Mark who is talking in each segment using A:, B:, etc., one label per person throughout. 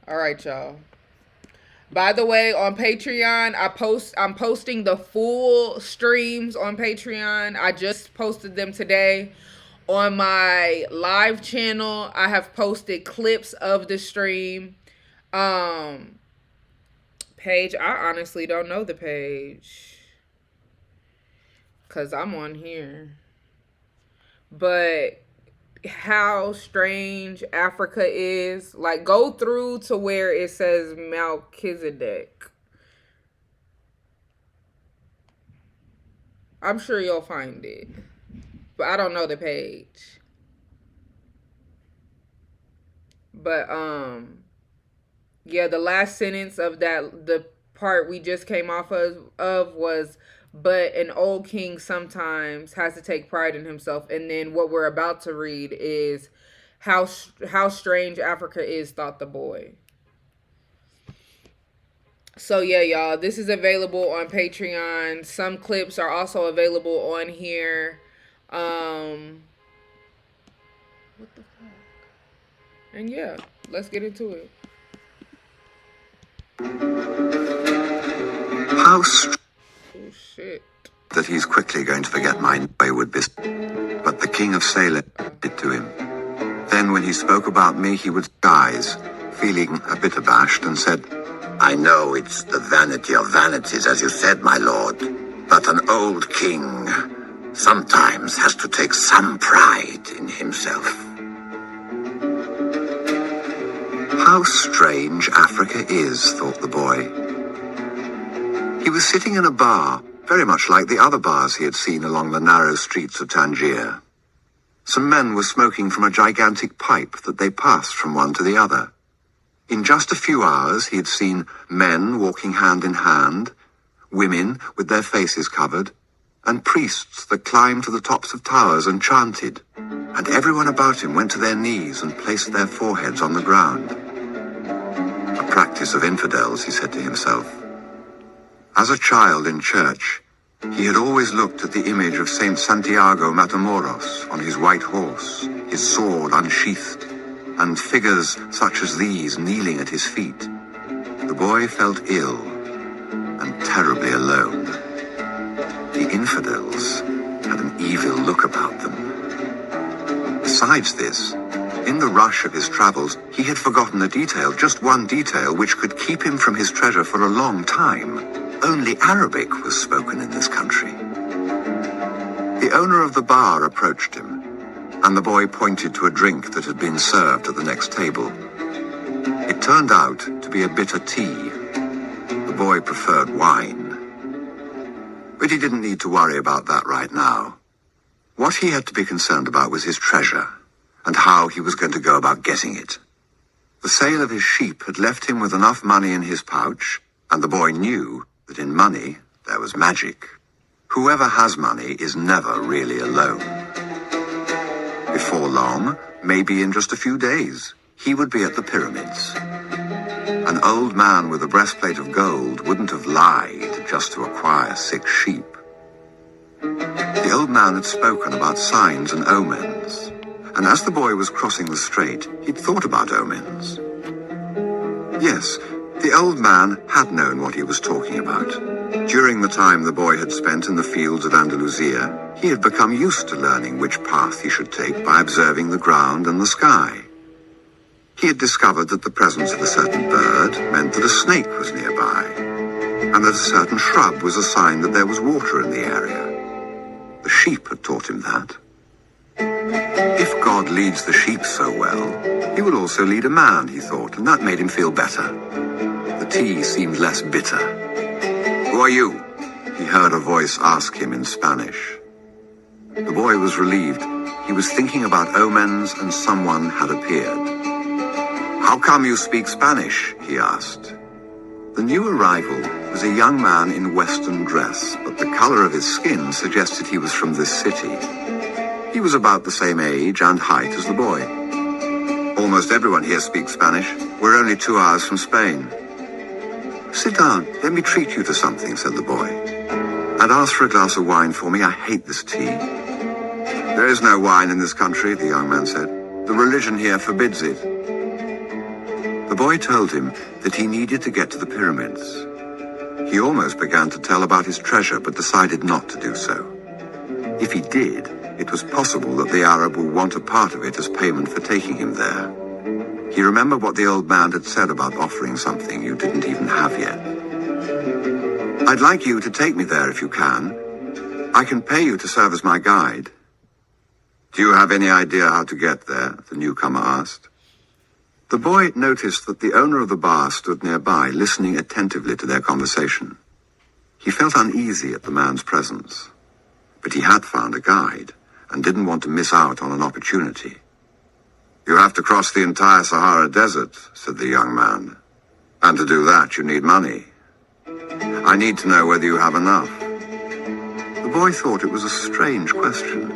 A: All right, y'all. By the way, on Patreon, I'm posting the full streams on Patreon. I just posted them today. On my live channel, I have posted clips of the stream. Um Page, I honestly don't know the page cuz I'm on here. But how strange Africa is. Like, go through to where it says Melchizedek. I'm sure you'll find it, but I don't know the page. But yeah, the last sentence of the part we just came off of was, but an old king sometimes has to take pride in himself. And then what we're about to read is how strange Africa is, thought the boy. So yeah, y'all, this is available on Patreon. Some clips are also available on here. What the fuck? And yeah, let's get into it.
B: How
A: Oh shit.
B: that he's quickly going to forget my wayward business. But the king of Salem did to him. Then when he spoke about me, he would rise, feeling a bit abashed, and said, I know it's the vanity of vanities, as you said, my lord, but an old king sometimes has to take some pride in himself. How strange Africa is, thought the boy. He was sitting in a bar, very much like the other bars he had seen along the narrow streets of Tangier. Some men were smoking from a gigantic pipe that they passed from one to the other. In just a few hours he had seen men walking hand in hand, women with their faces covered, and priests that climbed to the tops of towers and chanted, and everyone about him went to their knees and placed their foreheads on the ground. A practice of infidels, he said to himself. As a child in church, he had always looked at the image of Saint Santiago Matamoros on his white horse, his sword unsheathed, and figures such as these kneeling at his feet. The boy felt ill and terribly alone. The infidels had an evil look about them. Besides this, in the rush of his travels, he had forgotten a detail, just one detail, which could keep him from his treasure for a long time. Only Arabic was spoken in this country. The owner of the bar approached him, and the boy pointed to a drink that had been served at the next table. It turned out to be a bitter tea. The boy preferred wine. But he didn't need to worry about that right now. What he had to be concerned about was his treasure, and how he was going to go about getting it. The sale of his sheep had left him with enough money in his pouch, and the boy knew that in money there was magic. Whoever has money is never really alone. Before long, maybe in just a few days, he would be at the pyramids. An old man with a breastplate of gold wouldn't have lied just to acquire 6 sheep. The old man had spoken about signs and omens, and as the boy was crossing the strait, he'd thought about omens. Yes, the old man had known what he was talking about. During the time the boy had spent in the fields of Andalusia, he had become used to learning which path he should take by observing the ground and the sky. He had discovered that the presence of a certain bird meant that a snake was nearby, and that a certain shrub was a sign that there was water in the area. The sheep had taught him that. If God leads the sheep so well, he will also lead a man, he thought, and that made him feel better. The tea seemed less bitter. Who are you? He heard a voice ask him in Spanish. The boy was relieved. He was thinking about omens, and someone had appeared. How come you speak Spanish? He asked. The new arrival was a young man in Western dress, but the color of his skin suggested he was from this city. He was about the same age and height as the boy. Almost everyone here speaks Spanish. We're only 2 hours from Spain. Sit down, let me treat you to something, said the boy. And ask for a glass of wine for me. I hate this tea. There is no wine in this country, the young man said. The religion here forbids it. The boy told him that he needed to get to the pyramids. He almost began to tell about his treasure, but decided not to do so. If he did, it was possible that the Arab would want a part of it as payment for taking him there. He remembered what the old man had said about offering something you didn't even have yet. "I'd like you to take me there if you can. I can pay you to serve as my guide." "Do you have any idea how to get there?" the newcomer asked. The boy noticed that the owner of the bar stood nearby, listening attentively to their conversation. He felt uneasy at the man's presence, but he had found a guide and didn't want to miss out on an opportunity. "You have to cross the entire Sahara Desert," said the young man. "And to do that, you need money. I need to know whether you have enough." The boy thought it was a strange question,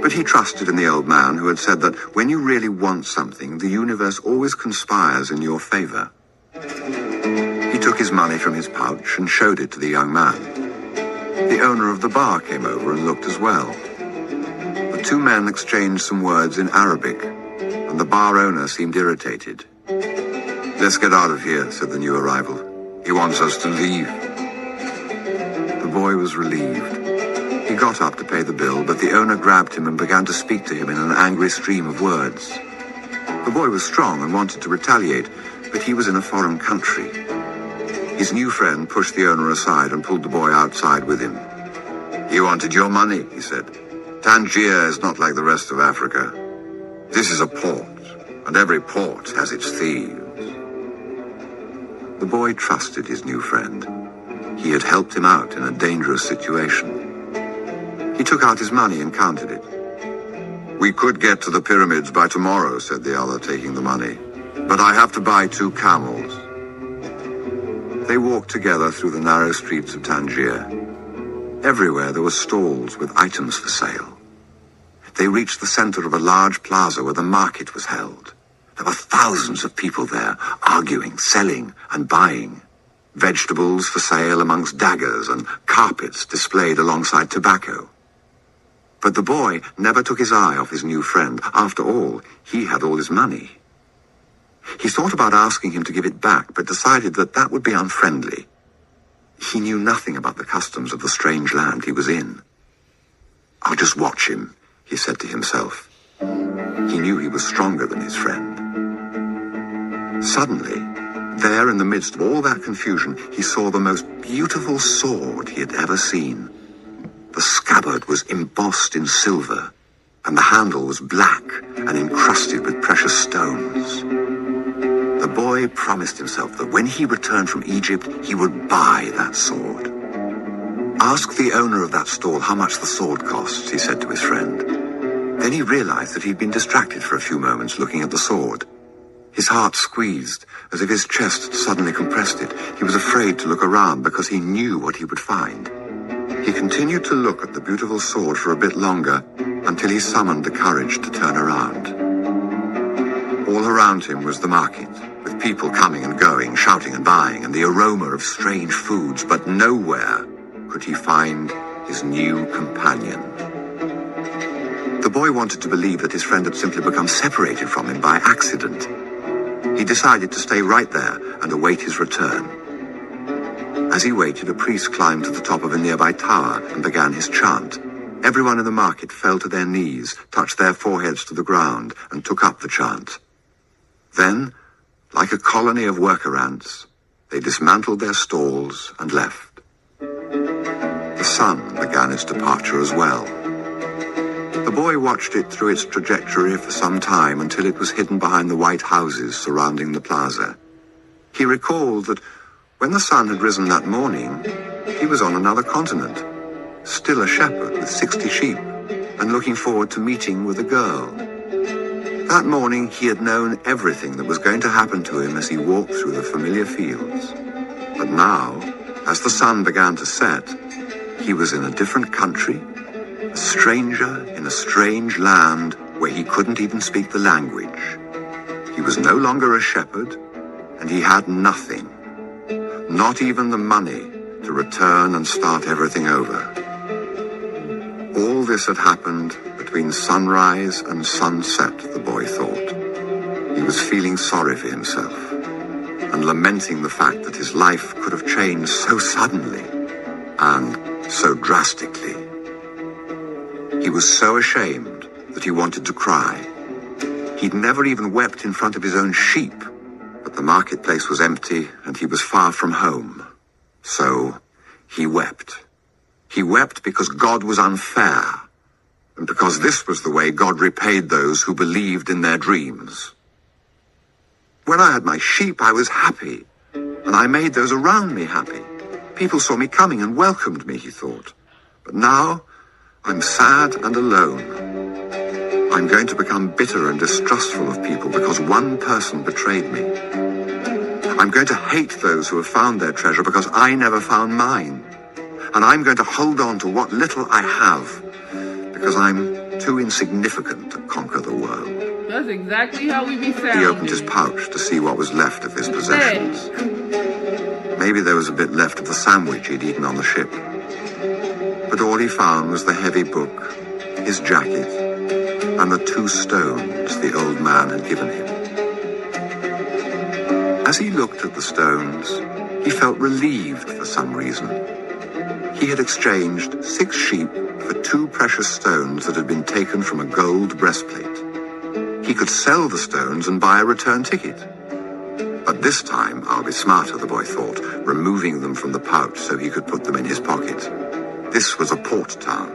B: but he trusted in the old man who had said that when you really want something, the universe always conspires in your favor. He took his money from his pouch and showed it to the young man. The owner of the bar came over and looked as well. The two men exchanged some words in Arabic, and the bar owner seemed irritated. "Let's get out of here," said the new arrival. "He wants us to leave." The boy was relieved. He got up to pay the bill, but the owner grabbed him and began to speak to him in an angry stream of words. The boy was strong and wanted to retaliate, but he was in a foreign country. His new friend pushed the owner aside and pulled the boy outside with him. "He wanted your money," he said. "Tangier is not like the rest of Africa. This is a port, and every port has its thieves." The boy trusted his new friend. He had helped him out in a dangerous situation. He took out his money and counted it. "We could get to the pyramids by tomorrow," said the other, taking the money. "But I have to buy 2 camels." They walked together through the narrow streets of Tangier. Everywhere there were stalls with items for sale. They reached the center of a large plaza where the market was held. There were thousands of people there, arguing, selling, and buying. Vegetables for sale amongst daggers and carpets displayed alongside tobacco. But the boy never took his eye off his new friend. After all, he had all his money. He thought about asking him to give it back, but decided that that would be unfriendly. He knew nothing about the customs of the strange land he was in. "I'll just watch him," he said to himself. He knew he was stronger than his friend. Suddenly, there in the midst of all that confusion, he saw the most beautiful sword he had ever seen. The scabbard was embossed in silver, and the handle was black and encrusted with precious stones. The boy promised himself that when he returned from Egypt, he would buy that sword. "Ask the owner of that stall how much the sword costs," he said to his friend. Then he realized that he'd been distracted for a few moments looking at the sword. His heart squeezed, as if his chest suddenly compressed it. He was afraid to look around because he knew what he would find. He continued to look at the beautiful sword for a bit longer, until he summoned the courage to turn around. All around him was the market, with people coming and going, shouting and buying, and the aroma of strange foods, but nowhere could he find his new companion. The boy wanted to believe that his friend had simply become separated from him by accident. He decided to stay right there and await his return. As he waited, a priest climbed to the top of a nearby tower and began his chant. Everyone in the market fell to their knees, touched their foreheads to the ground, and took up the chant. Then, like a colony of worker ants, they dismantled their stalls and left. The sun began its departure as well. The boy watched it through its trajectory for some time until it was hidden behind the white houses surrounding the plaza. He recalled that when the sun had risen that morning, he was on another continent, still a shepherd with 60 sheep, and looking forward to meeting with a girl. That morning, he had known everything that was going to happen to him as he walked through the familiar fields. But now, as the sun began to set, he was in a different country, a stranger in a strange land where he couldn't even speak the language. He was no longer a shepherd, and he had nothing, not even the money to return and start everything over. All this had happened between sunrise and sunset, the boy thought. He was feeling sorry for himself. and lamenting the fact that his life could have changed so suddenly and so drastically. He was so ashamed that he wanted to cry. He'd never even wept in front of his own sheep, but the marketplace was empty and he was far from home. So he wept. He wept because God was unfair, and because this was the way God repaid those who believed in their dreams. When I had my sheep, I was happy, and I made those around me happy. People saw me coming and welcomed me, he thought. But now, I'm sad and alone. I'm going to become bitter and distrustful of people because one person betrayed me. I'm going to hate those who have found their treasure because I never found mine. And I'm going to hold on to what little I have because I'm too insignificant to conquer the world.
A: That's exactly how we be sounding.
B: He opened his pouch to see what was left of his possessions. Maybe there was a bit left of the sandwich he'd eaten on the ship. But all he found was the heavy book, his jacket, and the 2 stones the old man had given him. As he looked at the stones, he felt relieved for some reason. He had exchanged 6 sheep for 2 precious stones that had been taken from a gold breastplate. He could sell the stones and buy a return ticket. But this time, I'll be smarter, the boy thought, removing them from the pouch so he could put them in his pocket. This was a port town,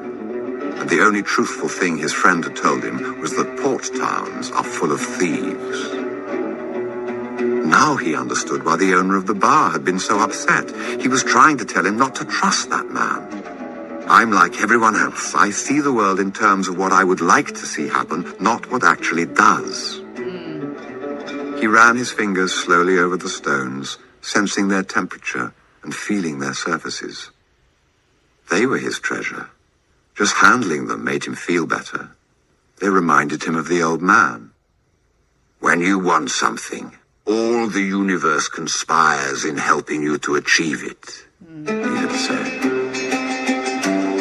B: and the only truthful thing his friend had told him was that port towns are full of thieves. Now he understood why the owner of the bar had been so upset. He was trying to tell him not to trust that man. I'm like everyone else. I see the world in terms of what I would like to see happen, not what actually does. He ran his fingers slowly over the stones, sensing their temperature and feeling their surfaces. They were his treasure. Just handling them made him feel better. They reminded him of the old man. When you want something, all the universe conspires in helping you to achieve it, he had said.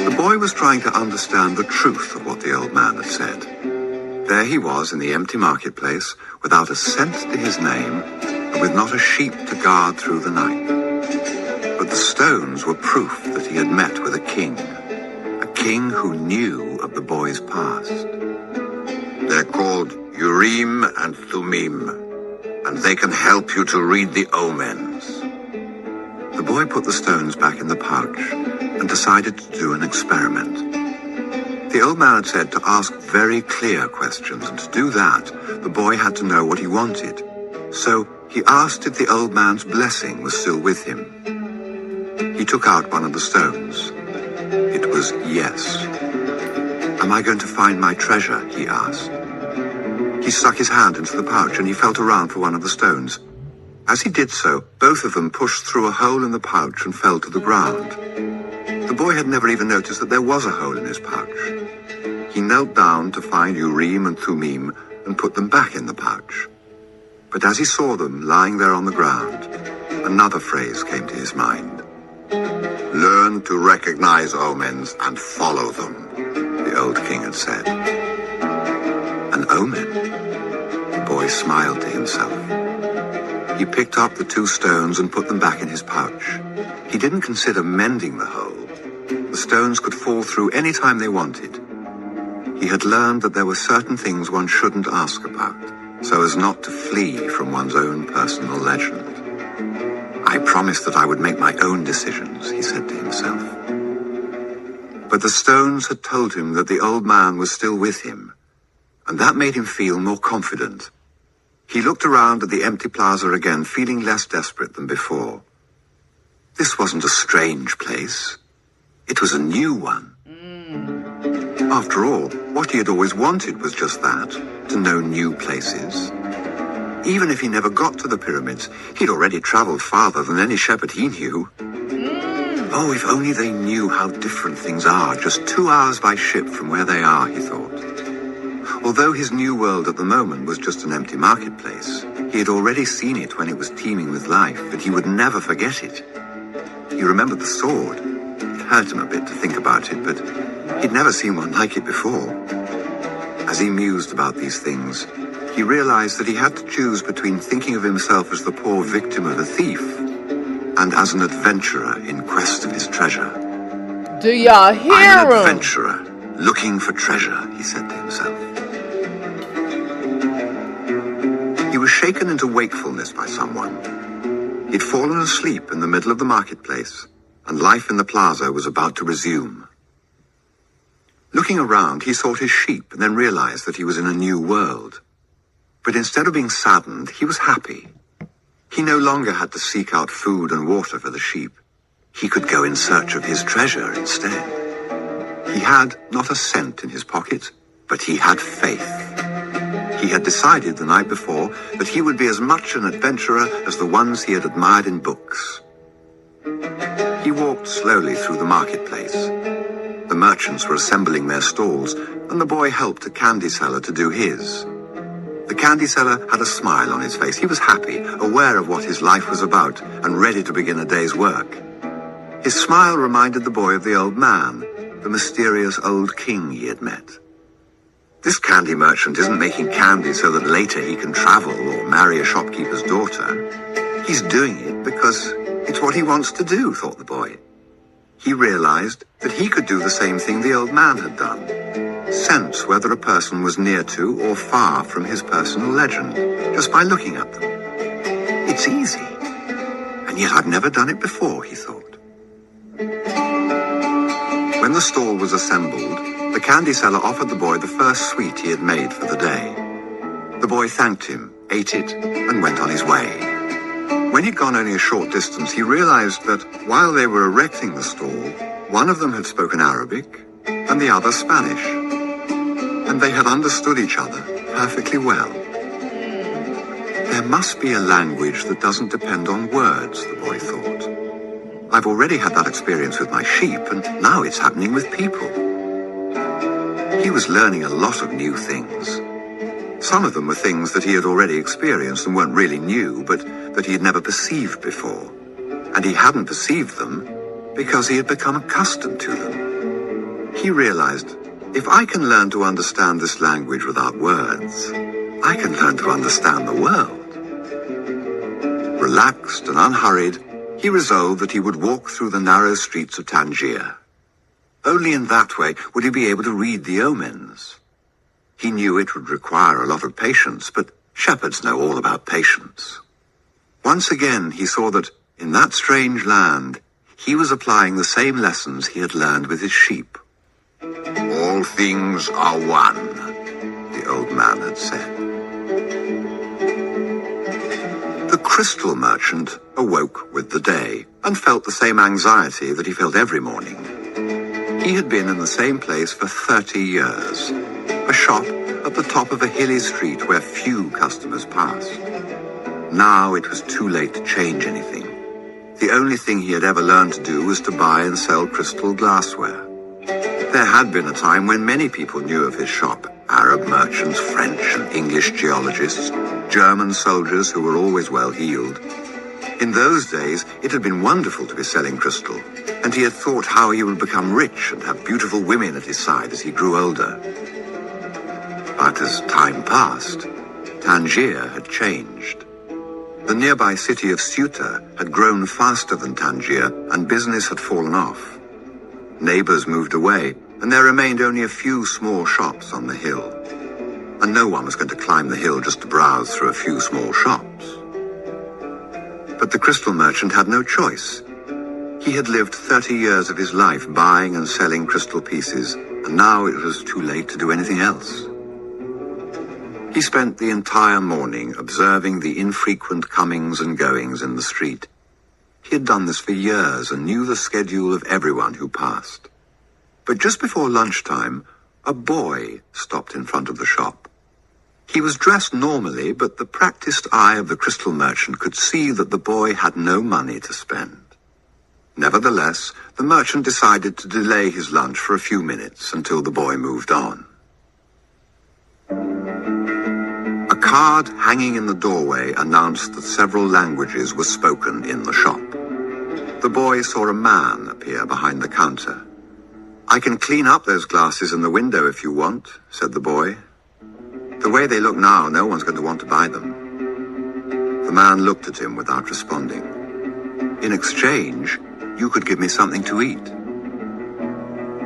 B: The boy was trying to understand the truth of what the old man had said. There he was in the empty marketplace, without a cent to his name, and with not a sheep to guard through the night. But the stones were proof that he had met with a king who knew of the boy's past. They're called Urim and Thummim, and they can help you to read the omens. The boy put the stones back in the pouch and decided to do an experiment. The old man had said to ask very clear questions, and to do that, the boy had to know what he wanted. So he asked if the old man's blessing was still with him. He took out one of the stones. It was yes. Am I going to find my treasure? He asked. He stuck his hand into the pouch and he felt around for one of the stones. As he did so, both of them pushed through a hole in the pouch and fell to the ground. The boy had never even noticed that there was a hole in his pouch. He knelt down to find Urim and Thummim and put them back in the pouch. But as he saw them lying there on the ground, another phrase came to his mind. Learn to recognize omens and follow them, the old king had said. An omen? The boy smiled to himself. He picked up the 2 stones and put them back in his pouch. He didn't consider mending the hole. The stones could fall through any time they wanted. He had learned that there were certain things one shouldn't ask about, so as not to flee from one's own personal legend. I promised that I would make my own decisions, he said to himself. But the stones had told him that the old man was still with him, and that made him feel more confident. He looked around at the empty plaza again, feeling less desperate than before. This wasn't a strange place. It was a new one. After all, what he had always wanted was just that, to know new places. Even if he never got to the pyramids, he'd already traveled farther than any shepherd he knew. Oh, if only they knew how different things are, just 2 hours by ship from where they are, he thought. Although his new world at the moment was just an empty marketplace, he had already seen it when it was teeming with life, and he would never forget it. He remembered the sword. It hurt him a bit to think about it, but he'd never seen one like it before. As he mused about these things, he he realized that he had to choose between thinking of himself as the poor victim of a thief and as an adventurer in quest of his treasure.
A: Do y'all hear
B: I'm an
A: him?
B: adventurer looking for treasure, he said to himself. He was shaken into wakefulness by someone. He'd fallen asleep in the middle of the marketplace, and life in the plaza was about to resume. Looking around, he sought his sheep and then realized that he was in a new world. But instead of being saddened, he was happy. He no longer had to seek out food and water for the sheep. He could go in search of his treasure instead. He had not a cent in his pocket, but he had faith. He had decided the night before that he would be as much an adventurer as the ones he had admired in books. He walked slowly through the marketplace. The merchants were assembling their stalls, and the boy helped a candy seller to do his. The candy seller had a smile on his face. He was happy, aware of what his life was about, and ready to begin a day's work. His smile reminded the boy of the old man, the mysterious old king he had met. This candy merchant isn't making candy so that later he can travel or marry a shopkeeper's daughter. He's doing it because it's what he wants to do, thought the boy. He realized that he could do the same thing the old man had done. Sense whether a person was near to or far from his personal legend, just by looking at them. It's easy. And yet I've never done it before, he thought. When the stall was assembled, the candy seller offered the boy the first sweet he had made for the day. The boy thanked him, ate it, and went on his way. When he'd gone only a short distance, he realized that while they were erecting the stall, one of them had spoken Arabic and the other Spanish. And they had understood each other perfectly well. There must be a language that doesn't depend on words, the boy thought. I've already had that experience with my sheep, and now it's happening with people. He was learning a lot of new things. Some of them were things that he had already experienced and weren't really new, but that he had never perceived before. And he hadn't perceived them because he had become accustomed to them. He realized, if I can learn to understand this language without words, I can learn to understand the world. Relaxed and unhurried, he resolved that he would walk through the narrow streets of Tangier. Only in that way would he be able to read the omens. He knew it would require a lot of patience, but shepherds know all about patience. Once again, he saw that, in that strange land, he was applying the same lessons he had learned with his sheep. All things are one, the old man had said. The crystal merchant awoke with the day and felt the same anxiety that he felt every morning. He had been in the same place for 30 years, a shop at the top of a hilly street where few customers passed. Now it was too late to change anything. The only thing he had ever learned to do was to buy and sell crystal glassware. There had been a time when many people knew of his shop, Arab merchants, French and English geologists, German soldiers who were always well-heeled. In those days, it had been wonderful to be selling crystal, and he had thought how he would become rich and have beautiful women at his side as he grew older. But as time passed, Tangier had changed. The nearby city of Ceuta had grown faster than Tangier, and business had fallen off. Neighbors moved away, and there remained only a few small shops on the hill. And no one was going to climb the hill just to browse through a few small shops. But the crystal merchant had no choice. He had lived 30 years of his life buying and selling crystal pieces, and now it was too late to do anything else. He spent the entire morning observing the infrequent comings and goings in the street. He had done this for years and knew the schedule of everyone who passed. But just before lunchtime, a boy stopped in front of the shop. He was dressed normally, but the practiced eye of the crystal merchant could see that the boy had no money to spend. Nevertheless, the merchant decided to delay his lunch for a few minutes until the boy moved on. A card hanging in the doorway announced that several languages were spoken in the shop. The boy saw a man appear behind the counter. "I can clean up those glasses in the window if you want," said the boy. The way they look now, no one's going to want to buy them. The man looked at him without responding. In exchange, you could give me something to eat.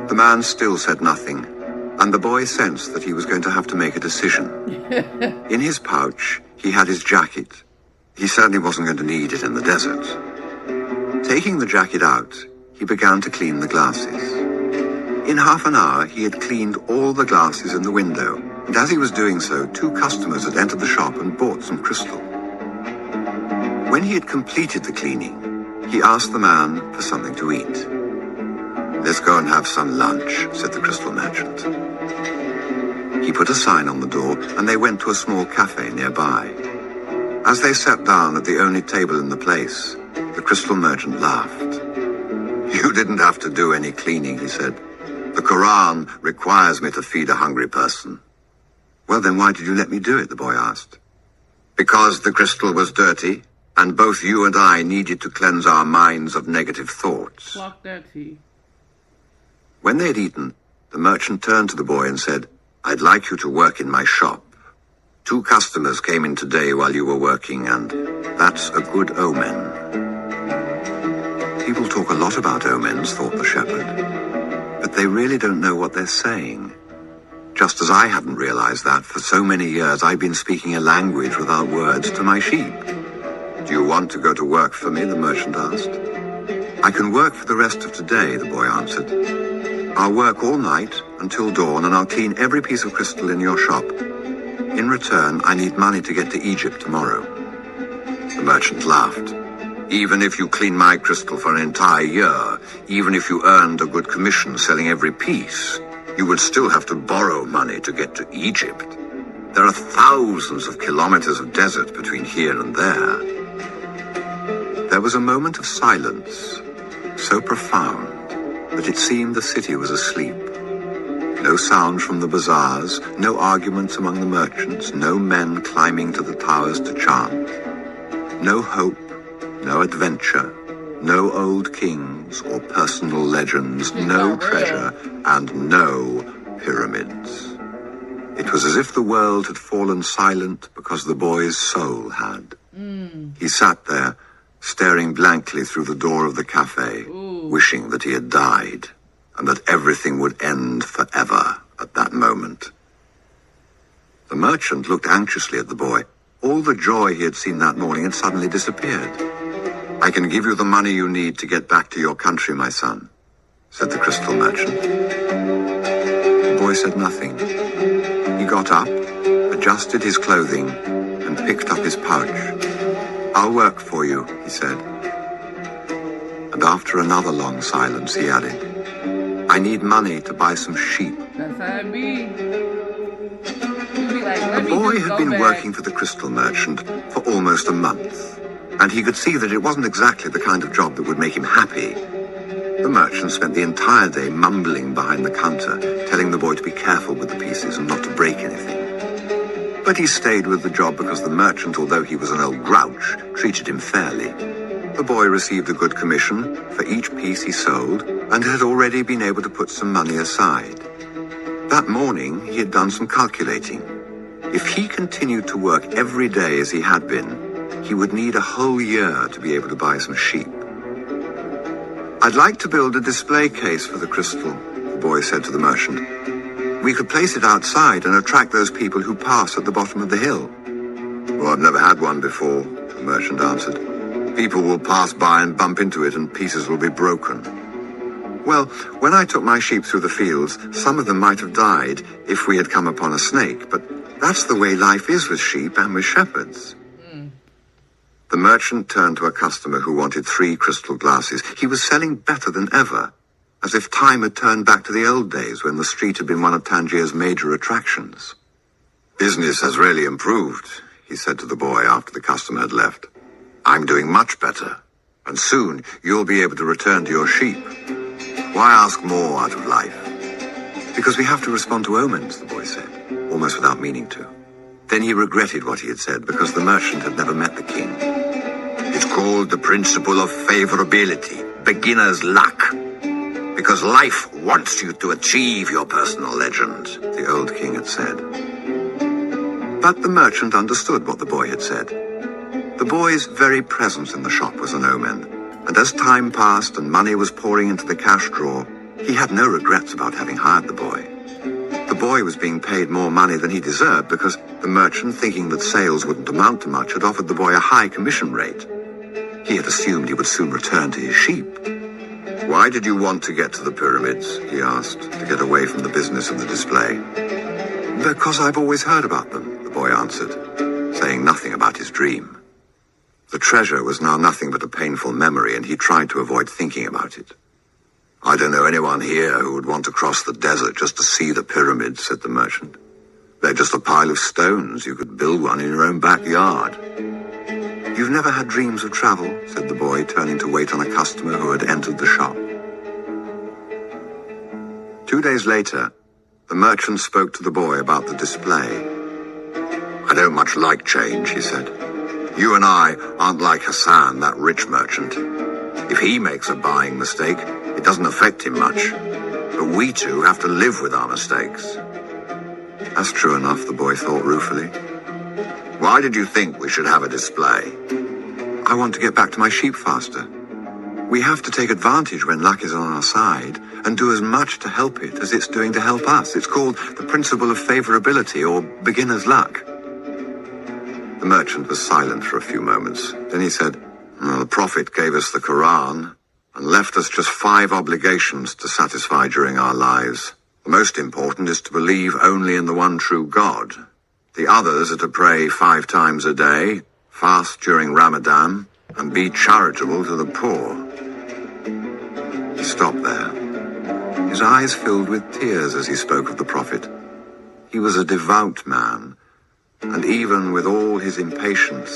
B: The man still said nothing, and the boy sensed that he was going to have to make a decision. In his pouch, he had his jacket. He certainly wasn't going to need it in the desert. Taking the jacket out, he began to clean the glasses. In half an hour, he had cleaned all the glasses in the window, and as he was doing so, 2 customers had entered the shop and bought some crystal. When he had completed the cleaning, he asked the man for something to eat. "Let's go and have some lunch," said the crystal merchant. He put a sign on the door, and they went to a small cafe nearby. As they sat down at the only table in the place, the crystal merchant laughed. "You didn't have to do any cleaning," he said. "The Quran requires me to feed a hungry person." "Well, then why did you let me do it?" the boy asked. "Because the crystal was dirty, and both you and I needed to cleanse our minds of negative thoughts."
C: Clock that tea.
B: When they had eaten, the merchant turned to the boy and said, "I'd like you to work in my shop. 2 customers came in today while you were working, and that's a good omen." People talk a lot about omens, thought the shepherd, but they really don't know what they're saying. Just as I hadn't realized that for so many years I've been speaking a language without words to my sheep. "Do you want to go to work for me?" the merchant asked. "I can work for the rest of today," the boy answered. "I'll work all night until dawn, and I'll clean every piece of crystal in your shop. In return, I need money to get to Egypt tomorrow." The merchant laughed. "Even if you clean my crystal for an entire year, even if you earned a good commission selling every piece, you would still have to borrow money to get to Egypt. There are thousands of kilometers of desert between here and there." There was a moment of silence, so profound that it seemed the city was asleep. No sound from the bazaars, no arguments among the merchants, no men climbing to the towers to chant. No hope, no adventure, no old kings or personal legends, no treasure, and no pyramids. It was as if the world had fallen silent because the boy's soul had. He sat there, staring blankly through the door of the cafe, wishing that he had died, and that everything would end forever at that moment. The merchant looked anxiously at the boy. All the joy he had seen that morning had suddenly disappeared. "I can give you the money you need to get back to your country, my son," said the crystal merchant. The boy said nothing. He got up, adjusted his clothing, and picked up his pouch. "I'll work for you," he said. And after another long silence, he added, "I need money to buy some sheep."
C: That's how it be. You be like, let
B: The
C: me
B: boy
C: just
B: had
C: go
B: been
C: back.
B: working for the crystal merchant for almost a month, and he could see that it wasn't exactly the kind of job that would make him happy. The merchant spent the entire day mumbling behind the counter, telling the boy to be careful with the pieces and not to break anything. But he stayed with the job because the merchant, although he was an old grouch, treated him fairly. The boy received a good commission for each piece he sold and had already been able to put some money aside. That morning, he had done some calculating. If he continued to work every day as he had been, he would need a whole year to be able to buy some sheep. "I'd like to build a display case for the crystal," the boy said to the merchant. "We could place it outside and attract those people who pass at the bottom of the hill." "Well, I've never had one before," the merchant answered. "People will pass by and bump into it and pieces will be broken." "Well, when I took my sheep through the fields, some of them might have died if we had come upon a snake, but that's the way life is with sheep and with shepherds." The merchant turned to a customer who wanted 3 crystal glasses. He was selling better than ever, as if time had turned back to the old days when the street had been one of Tangier's major attractions. "Business has really improved," he said to the boy after the customer had left. "I'm doing much better, and soon you'll be able to return to your sheep. Why ask more out of life?" "Because we have to respond to omens," the boy said, almost without meaning to. Then he regretted what he had said, because the merchant had never met the king. "It's called the principle of favorability, beginner's luck. Because life wants you to achieve your personal legend," the old king had said. But the merchant understood what the boy had said. The boy's very presence in the shop was an omen, and as time passed and money was pouring into the cash drawer, he had no regrets about having hired the boy. The boy was being paid more money than he deserved because the merchant, thinking that sales wouldn't amount to much, had offered the boy a high commission rate. He had assumed he would soon return to his sheep. "Why did you want to get to the pyramids?" he asked, to get away from the business of the display. "Because I've always heard about them," the boy answered, saying nothing about his dream. The treasure was now nothing but a painful memory, and he tried to avoid thinking about it. "I don't know anyone here who would want to cross the desert just to see the pyramids," said the merchant. "They're just a pile of stones. You could build one in your own backyard." "You've never had dreams of travel?" said the boy, turning to wait on a customer who had entered the shop. 2 days later, the merchant spoke to the boy about the display. "I don't much like change," he said. "You and I aren't like Hassan, that rich merchant. If he makes a buying mistake, it doesn't affect him much. But we two have to live with our mistakes." That's true enough, the boy thought ruefully. "Why did you think we should have a display?" "I want to get back to my sheep faster. We have to take advantage when luck is on our side and do as much to help it as it's doing to help us. It's called the principle of favorability, or beginner's luck." The merchant was silent for a few moments. Then he said, "Well, the Prophet gave us the Quran and left us just 5 obligations to satisfy during our lives. The most important is to believe only in the one true God. The others are to pray 5 times a day, fast during Ramadan, and be charitable to the poor." He stopped there. His eyes filled with tears as he spoke of the Prophet. He was a devout man, and even with all his impatience,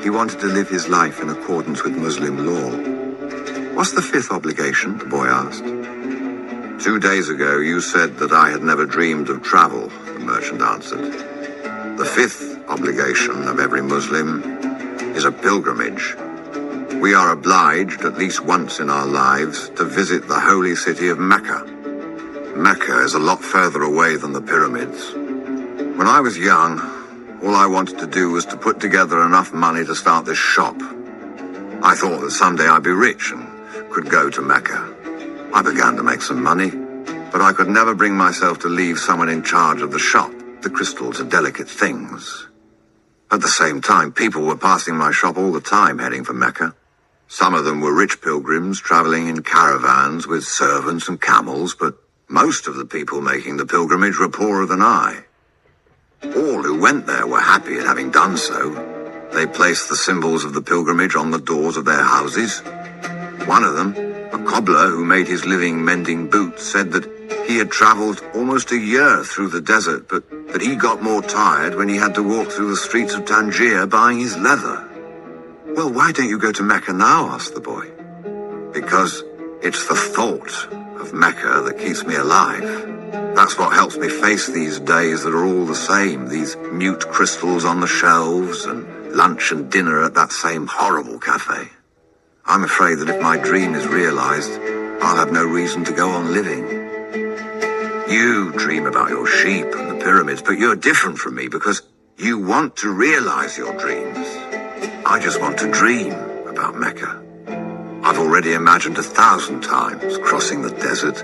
B: he wanted to live his life in accordance with Muslim law. "What's the 5th obligation?" the boy asked. 2 days ago, you said that I had never dreamed of travel," the merchant answered. "The 5th obligation of every Muslim is a pilgrimage. We are obliged at least once in our lives to visit the holy city of Mecca. Mecca is a lot further away than the pyramids. When I was young, all I wanted to do was to put together enough money to start this shop. I thought that someday I'd be rich and could go to Mecca. I began to make some money, but I could never bring myself to leave someone in charge of the shop. The crystals are delicate things. At the same time, people were passing my shop all the time heading for Mecca. Some of them were rich pilgrims traveling in caravans with servants and camels, but most of the people making the pilgrimage were poorer than I. All who went there were happy at having done so. They placed the symbols of the pilgrimage on the doors of their houses. One of them, a cobbler who made his living mending boots, said that he had traveled almost a year through the desert, but that he got more tired when he had to walk through the streets of Tangier buying his leather. "Well, why don't you go to Mecca now?" asked the boy. "Because it's the thought of Mecca that keeps me alive. That's what helps me face these days that are all the same, these mute crystals on the shelves and lunch and dinner at that same horrible cafe. I'm afraid that if my dream is realized, I'll have no reason to go on living. You dream about your sheep and the pyramids, but you're different from me because you want to realize your dreams. I just want to dream about Mecca. I've already imagined 1,000 times crossing the desert,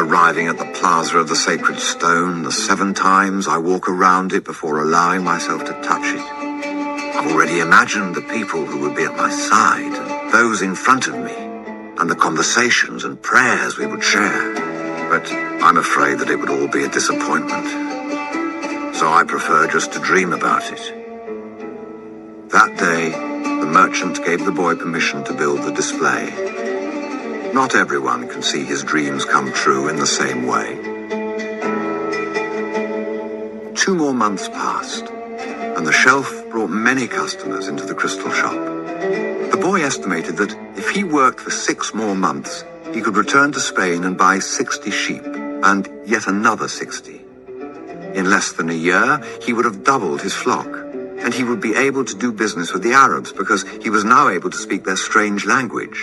B: arriving at the plaza of the sacred stone, the 7 times I walk around it before allowing myself to touch it. I've already imagined the people who would be at my side, and those in front of me, and the conversations and prayers we would share. But I'm afraid that it would all be a disappointment. So I prefer just to dream about it." That day, the merchant gave the boy permission to build the display. Not everyone can see his dreams come true in the same way. 2 more months passed, and the shelf brought many customers into the crystal shop. The boy estimated that if he worked for 6 more months, he could return to Spain and buy 60 sheep, and yet another 60. In less than a year, he would have doubled his flock, and he would be able to do business with the Arabs because he was now able to speak their strange language.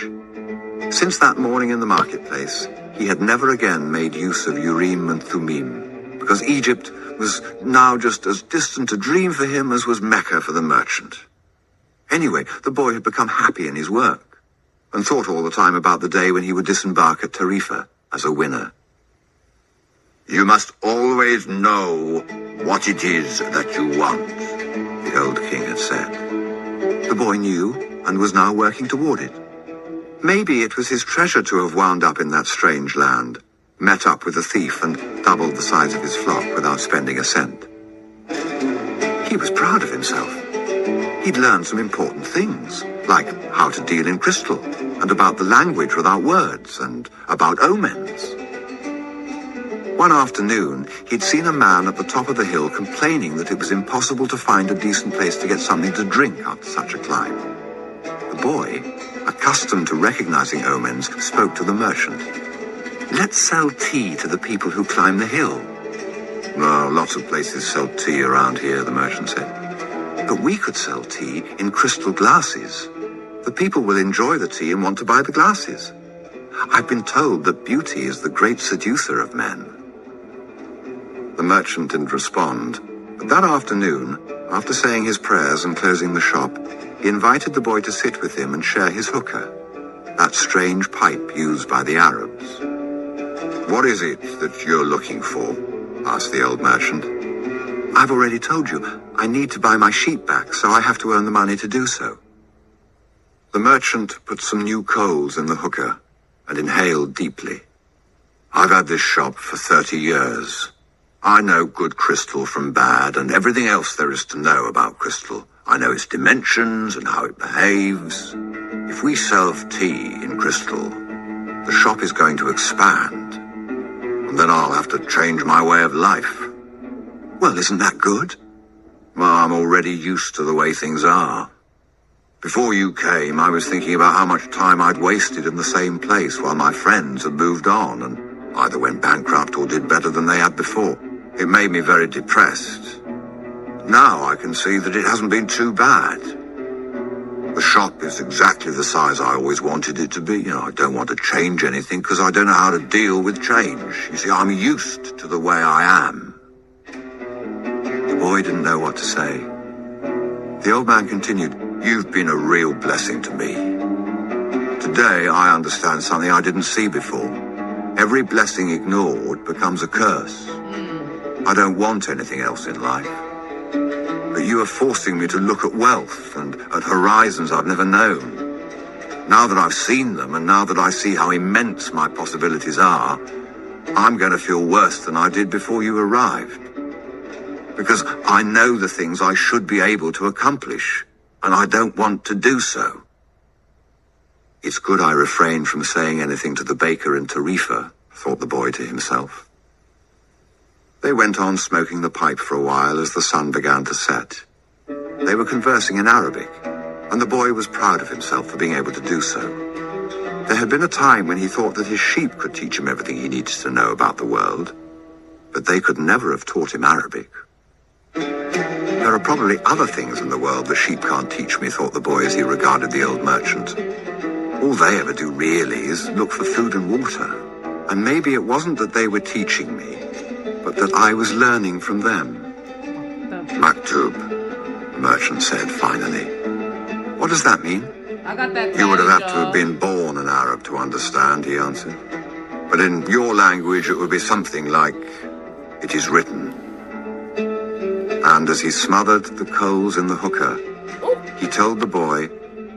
B: Since that morning in the marketplace, he had never again made use of Urim and Thummim, because Egypt was now just as distant a dream for him as was Mecca for the merchant. Anyway, the boy had become happy in his work and thought all the time about the day when he would disembark at Tarifa as a winner. "You must always know what it is that you want," the old king had said. The boy knew and was now working toward it. Maybe it was his treasure to have wound up in that strange land, met up with a thief and doubled the size of his flock without spending a cent. He was proud of himself. He'd learned some important things, like how to deal in crystal, and about the language without words, and about omens. One afternoon, he'd seen a man at the top of the hill complaining that it was impossible to find a decent place to get something to drink after such a climb. The boy, accustomed to recognizing omens, spoke to the merchant. "Let's sell tea to the people who climb the hill." "Well, lots of places sell tea around here," the merchant said. "But we could sell tea in crystal glasses. The people will enjoy the tea and want to buy the glasses. I've been told that beauty is the great seducer of men." The merchant didn't respond, but that afternoon, after saying his prayers and closing the shop, he invited the boy to sit with him and share his hookah, that strange pipe used by the Arabs. "What is it that you're looking for?" asked the old merchant. "I've already told you. I need to buy my sheep back, so I have to earn the money to do so." The merchant put some new coals in the hookah and inhaled deeply. "I've had this shop for 30 years. I know good crystal from bad and everything else there is to know about crystal. I know its dimensions and how it behaves. If we sell tea in crystal, the shop is going to expand, and then I'll have to change my way of life." "Well, isn't that good?" "Well, I'm already used to the way things are. Before you came, I was thinking about how much time I'd wasted in the same place while my friends had moved on and either went bankrupt or did better than they had before. It made me very depressed. Now I can see that it hasn't been too bad. The shop is exactly the size I always wanted it to be. I don't want to change anything because I don't know how to deal with change. You see, I'm used to the way I am." The boy didn't know what to say. The old man continued, "You've been a real blessing to me. Today I understand something I didn't see before. Every blessing ignored becomes a curse. I don't want anything else in life. But you are forcing me to look at wealth and at horizons I've never known. Now that I've seen them and now that I see how immense my possibilities are, I'm going to feel worse than I did before you arrived. Because I know the things I should be able to accomplish, and I don't want to do so." "It's good I refrained from saying anything to the baker in Tarifa," thought the boy to himself. They went on smoking the pipe for a while as the sun began to set. They were conversing in Arabic, and the boy was proud of himself for being able to do so. There had been a time when he thought that his sheep could teach him everything he needed to know about the world, but they could never have taught him Arabic. "There are probably other things in the world the sheep can't teach me," thought the boy as he regarded the old merchant. "All they ever do really is look for food and water, and maybe it wasn't that they were teaching me, but that I was learning from them." "Maktub," the merchant said finally. "What does that mean?"
A: I got that.
B: "You would have had to have been born an Arab to understand," he answered. "But in your language it would be something like, 'It is written.'" And as he smothered the coals in the hookah, he told the boy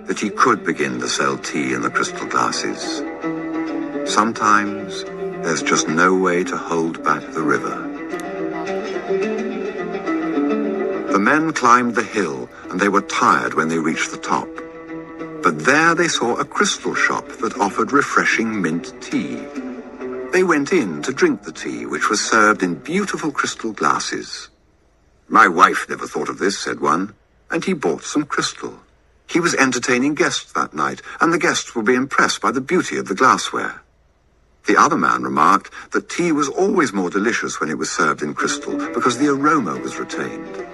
B: that he could begin to sell tea in the crystal glasses. Sometimes there's just no way to hold back the river. The men climbed the hill, and they were tired when they reached the top. But there they saw a crystal shop that offered refreshing mint tea. They went in to drink the tea, which was served in beautiful crystal glasses. "My wife never thought of this," said one, and he bought some crystal. He was entertaining guests that night, and the guests would be impressed by the beauty of the glassware. The other man remarked that tea was always more delicious when it was served in crystal, because the aroma was retained.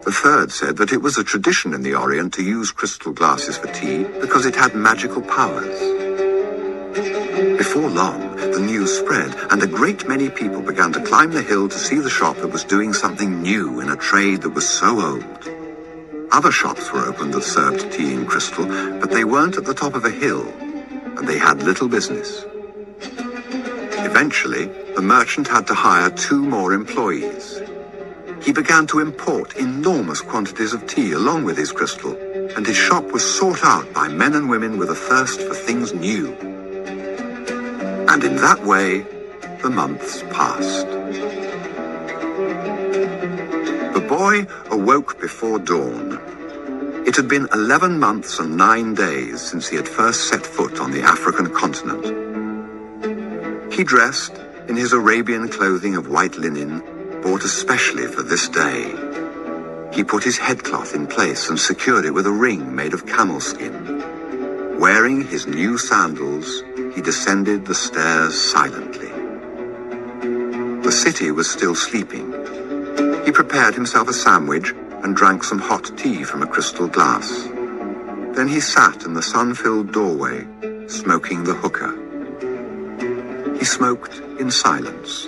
B: The third said that it was a tradition in the Orient to use crystal glasses for tea because it had magical powers. Before long, the the news spread, and a great many people began to climb the hill to see the shop that was doing something new in a trade that was so old. Other shops were opened that served tea in crystal, but they weren't at the top of a hill, and they had little business. Eventually, the merchant had to hire 2 more employees. He began to import enormous quantities of tea along with his crystal, and his shop was sought out by men and women with a thirst for things new. And in that way, the months passed. The boy awoke before dawn. It had been 11 months and 9 days since he had first set foot on the African continent. He dressed in his Arabian clothing of white linen, bought especially for this day. He put his headcloth in place and secured it with a ring made of camel skin. Wearing his new sandals, he descended the stairs silently. The city was still sleeping. He prepared himself a sandwich and drank some hot tea from a crystal glass. Then he sat in the sun-filled doorway, smoking the hookah. He smoked in silence,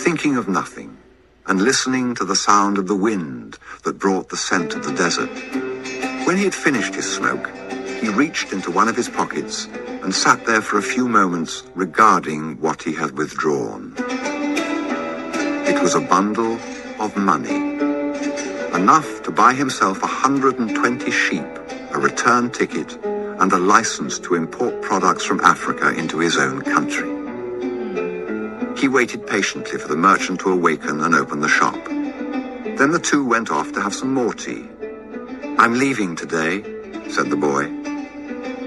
B: thinking of nothing, and listening to the sound of the wind that brought the scent of the desert. When he had finished his smoke, he reached into one of his pockets and sat there for a few moments regarding what he had withdrawn. It was a bundle of money, enough to buy himself 120 sheep, a return ticket, and a license to import products from Africa into his own country. He waited patiently for the merchant to awaken and open the shop. Then the 2 went off to have some more tea. "I'm leaving today," said the boy.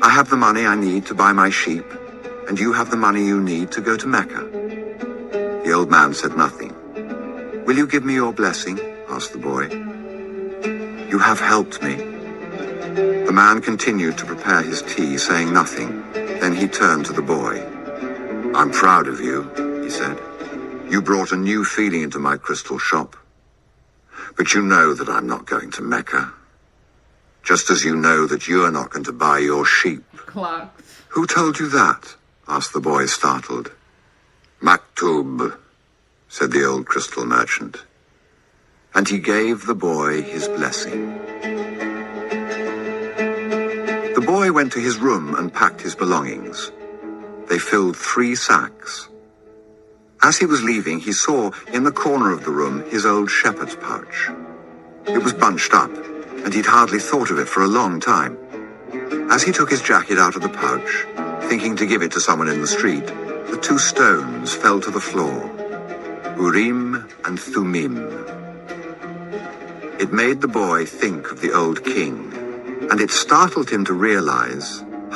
B: "I have the money I need to buy my sheep, and you have the money you need to go to Mecca." The old man said nothing. "Will you give me your blessing?" asked the boy. "You have helped me." The man continued to prepare his tea, saying nothing. Then he turned to the boy. "I'm proud of you," he said. "You brought a new feeling into my crystal shop. But you know that I'm not going to Mecca. Just as you know that you are not going to buy your sheep."
A: Clocks.
B: "Who told you that?" asked the boy, startled. "Maktub," said the old crystal merchant. And he gave the boy his blessing. The boy went to his room and packed his belongings. They filled 3 sacks. As he was leaving, he saw in the corner of the room his old shepherd's pouch. It was bunched up, and he'd hardly thought of it for a long time. As he took his jacket out of the pouch, thinking to give it to someone in the street, the 2 stones fell to the floor. Urim and Thummim. It made the boy think of the old king, and it startled him to realize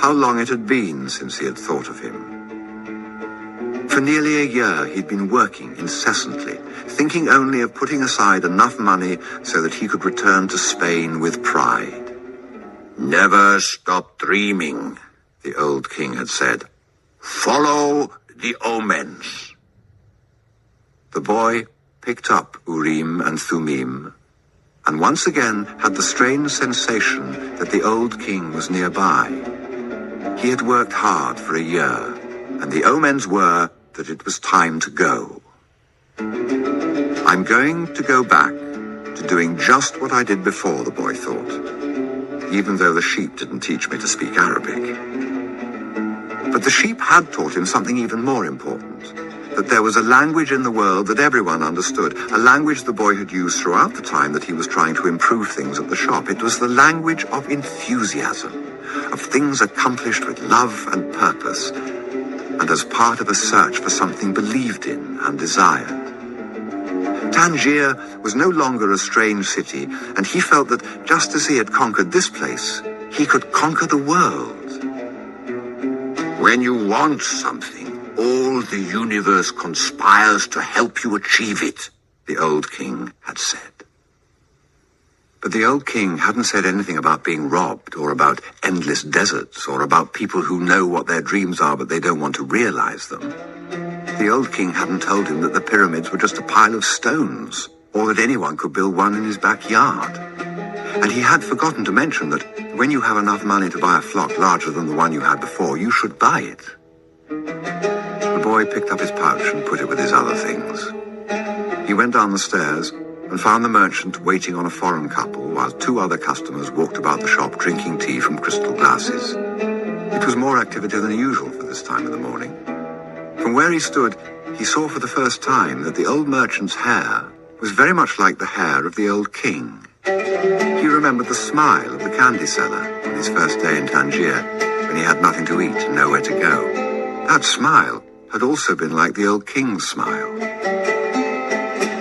B: how long it had been since he had thought of him. For nearly a year, he'd been working incessantly, thinking only of putting aside enough money so that he could return to Spain with pride. "Never stop dreaming," the old king had said. "Follow the omens." The boy picked up Urim and Thummim, and once again had the strange sensation that the old king was nearby. He had worked hard for a year, and the omens were that it was time to go. "I'm going to go back to doing just what I did before," the boy thought, even though the sheep didn't teach me to speak Arabic. But the sheep had taught him something even more important, that there was a language in the world that everyone understood, a language the boy had used throughout the time that he was trying to improve things at the shop. It was the language of enthusiasm, of things accomplished with love and purpose, and as part of a search for something believed in and desired. Tangier was no longer a strange city, and he felt that just as he had conquered this place, he could conquer the world. "When you want something, all the universe conspires to help you achieve it," the old king had said. But the old king hadn't said anything about being robbed, or about endless deserts, or about people who know what their dreams are but they don't want to realize them. The old king hadn't told him that the pyramids were just a pile of stones, or that anyone could build one in his backyard. And he had forgotten to mention that when you have enough money to buy a flock larger than the one you had before, you should buy it. The boy picked up his pouch and put it with his other things. He went down the stairs and found the merchant waiting on a foreign couple while two other customers walked about the shop drinking tea from crystal glasses. It was more activity than usual for this time of the morning. From where he stood, he saw for the first time that the old merchant's hair was very much like the hair of the old king. He remembered the smile of the candy seller on his first day in Tangier, when he had nothing to eat and nowhere to go. That smile had also been like the old king's smile.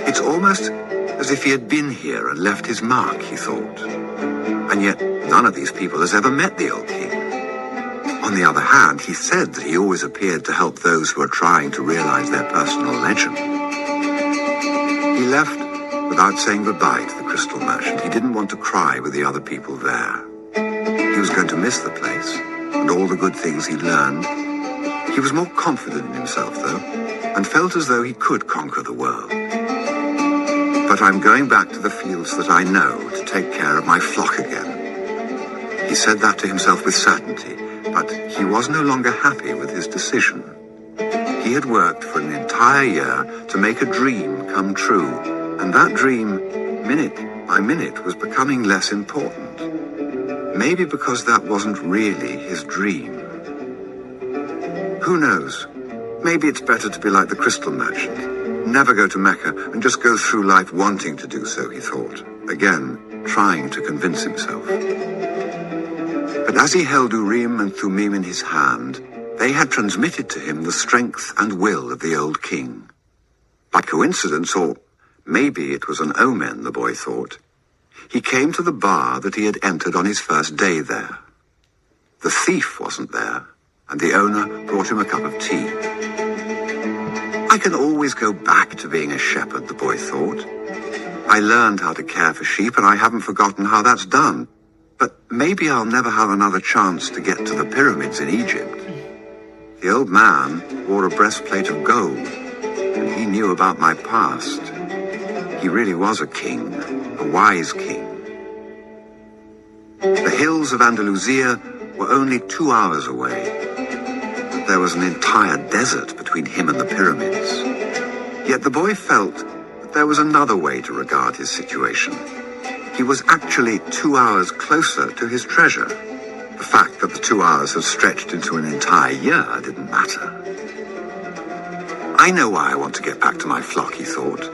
B: It's almost as if he had been here and left his mark, he thought. And yet none of these people has ever met the old king. On the other hand, he said that he always appeared to help those who are trying to realize their personal legend. He left without saying goodbye to the crystal merchant. He didn't want to cry with the other people there. He was going to miss the place and all the good things he'd learned. He was more confident in himself, though, and felt as though he could conquer the world. But I'm going back to the fields that I know to take care of my flock again. He said that to himself with certainty, but he was no longer happy with his decision. He had worked for an entire year to make a dream come true, and that dream, minute by minute, was becoming less important. Maybe because that wasn't really his dream. Who knows? Maybe it's better to be like the crystal merchant. Never go to Mecca and just go through life wanting to do so, he thought, again, trying to convince himself. But as he held Urim and Thummim in his hand, they had transmitted to him the strength and will of the old king. By coincidence, or maybe it was an omen, the boy thought, he came to the bar that he had entered on his first day there. The thief wasn't there, and the owner brought him a cup of tea. I can always go back to being a shepherd, the boy thought. I learned how to care for sheep, and I haven't forgotten how that's done. But maybe I'll never have another chance to get to the pyramids in Egypt. The old man wore a breastplate of gold, and he knew about my past. He really was a king, a wise king. The hills of Andalusia were only 2 hours away. There was an entire desert between him and the pyramids. Yet the boy felt that there was another way to regard his situation. He was actually 2 hours closer to his treasure. The fact that the 2 hours had stretched into an entire year didn't matter. I know why I want to get back to my flock, he thought.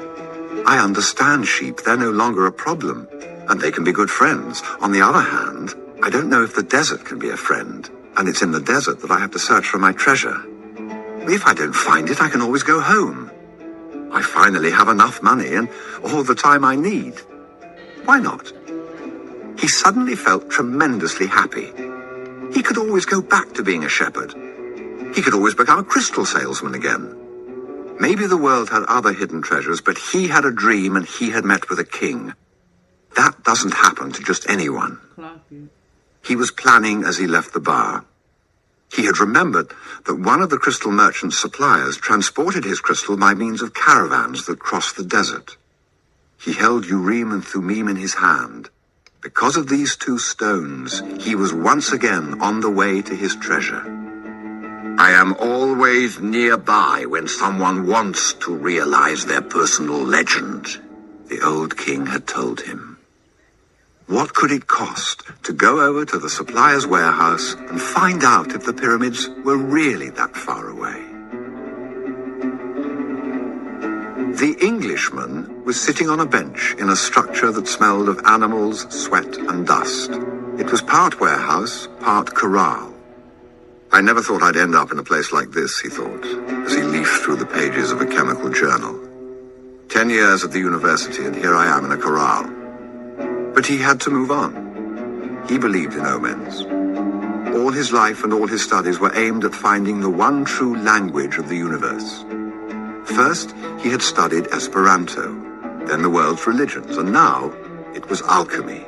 B: I understand sheep, they're no longer a problem, and they can be good friends. On the other hand, I don't know if the desert can be a friend, and it's in the desert that I have to search for my treasure. If I don't find it, I can always go home. I finally have enough money and all the time I need. Why not? He suddenly felt tremendously happy. He could always go back to being a shepherd. He could always become a crystal salesman again. Maybe the world had other hidden treasures, but he had a dream and he had met with a king. That doesn't happen to just anyone. He was planning as he left the bar. He had remembered that one of the crystal merchant's suppliers transported his crystal by means of caravans that crossed the desert. He held Urim and Thummim in his hand. Because of these two stones, he was once again on the way to his treasure. I am always nearby when someone wants to realize their personal legend, the old king had told him. What could it cost to go over to the supplier's warehouse and find out if the pyramids were really that far away? The Englishman was sitting on a bench in a structure that smelled of animals, sweat, and dust. It was part warehouse, part corral. I never thought I'd end up in a place like this, he thought, as he leafed through the pages of a chemical journal. 10 years at the university, and here I am in a corral. But he had to move on. He believed in omens. All his life and all his studies were aimed at finding the one true language of the universe. First, he had studied Esperanto, then the world's religions, and now it was alchemy.